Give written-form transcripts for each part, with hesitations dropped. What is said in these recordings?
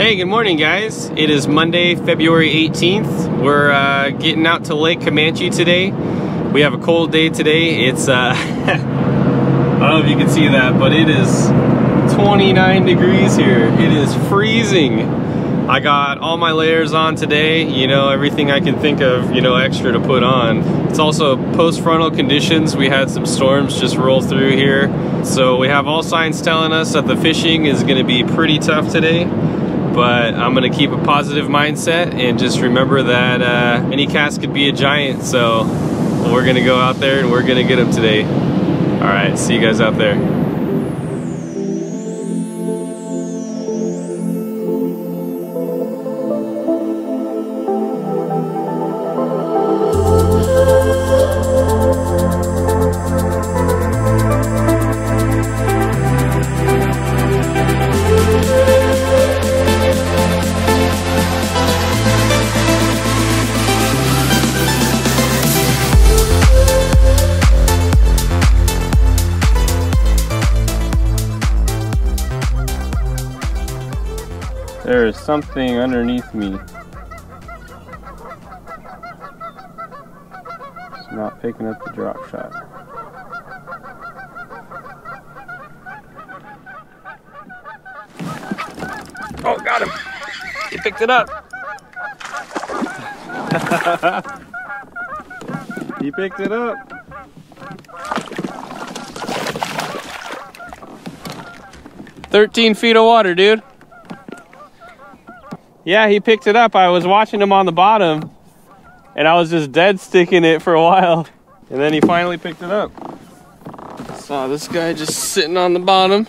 Hey, good morning guys. It is Monday, February 18th. We're getting out to Lake Camanche today. We have a cold day today. It's, I don't know if you can see that, but it is 29 degrees here. It is freezing. I got all my layers on today, you know, everything I can think of, you know, extra to put on. It's also post-frontal conditions. We had some storms just roll through here. So we have all signs telling us that the fishing is gonna be pretty tough today. But I'm gonna keep a positive mindset and just remember that any cast could be a giant. So we're gonna go out there and we're gonna get them today. All right, see you guys out there. There is something underneath me. It's not picking up the drop shot. Oh, got him! He picked it up! He picked it up! "13 feet of water, dude." Yeah, he picked it up. I was watching him on the bottom and I was just dead sticking it for a while. And then he finally picked it up. Saw this guy just sitting on the bottom.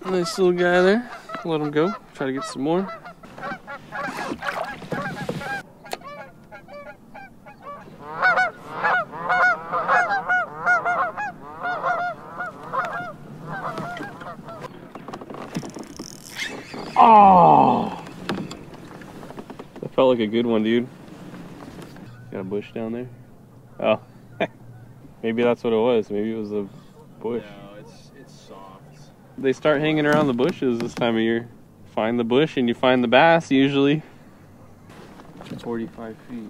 Nice little guy there. Let him go. Try to get some more. Oh! That felt like a good one, dude. Got a bush down there? Oh. Maybe that's what it was. Maybe it was a bush. No, it's soft. They start hanging around the bushes this time of year. Find the bush and you find the bass, usually. 45 feet.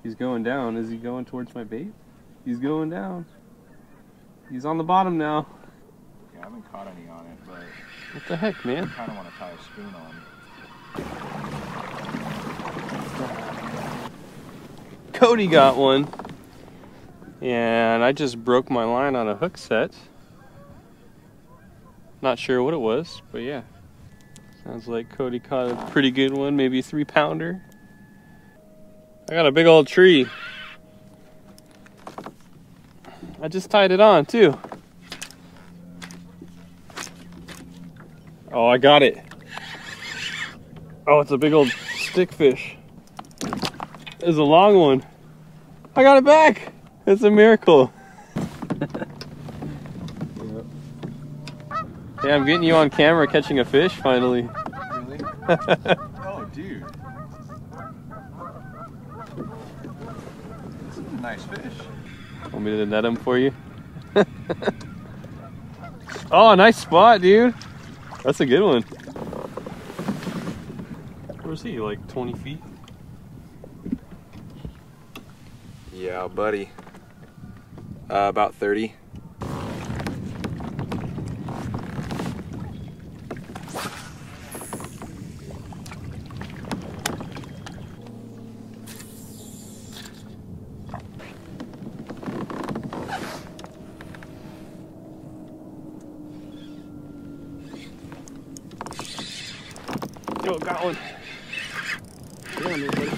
He's going down. Is he going towards my bait? He's going down. He's on the bottom now. Yeah, I haven't caught any on it, but... What the heck, man? I kind of want to tie a spoon on. Cody got one. And I just broke my line on a hook set. Not sure what it was, but yeah. Sounds like Cody caught a pretty good one, maybe a 3-pounder. I got a big old tree. I just tied it on too. Oh, I got it. Oh, it's a big old stickfish. It's a long one. I got it back. It's a miracle. Yep. Yeah, I'm getting you on camera catching a fish finally. Really? Oh, dude. This is a nice fish. Want me to net him for you? Oh, nice spot, dude. That's a good one. Where's he? Like 20 feet? Yeah, buddy. About 30. Yo, got one. Get on there, buddy.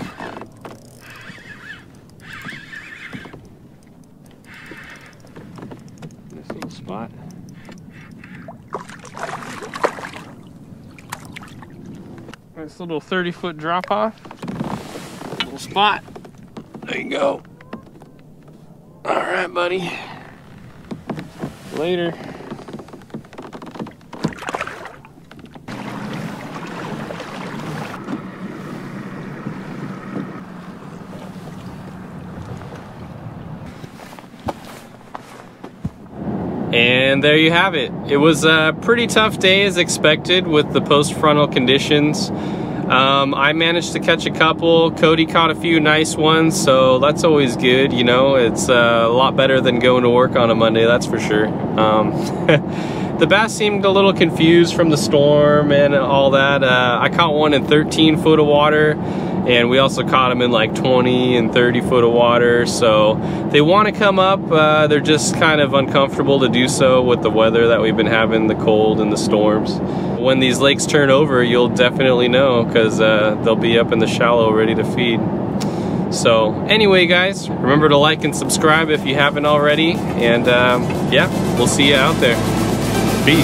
Nice little spot. Nice little 30-foot drop off. Little spot. There you go. All right, buddy. Later. And And there you have it. It was a pretty tough day as expected with the post-frontal conditions. I managed to catch a couple. Cody caught a few nice ones, so that's always good, you know. It's a lot better than going to work on a Monday, that's for sure. The bass seemed a little confused from the storm and all that. I caught one in 13 foot of water, and we also caught them in like 20 and 30 foot of water. So they want to come up, they're just kind of uncomfortable to do so with the weather that we've been having, the cold and the storms. When these lakes turn over, you'll definitely know, because they'll be up in the shallow ready to feed. So anyway, guys, remember to like and subscribe if you haven't already, and yeah, we'll see you out there. Peace.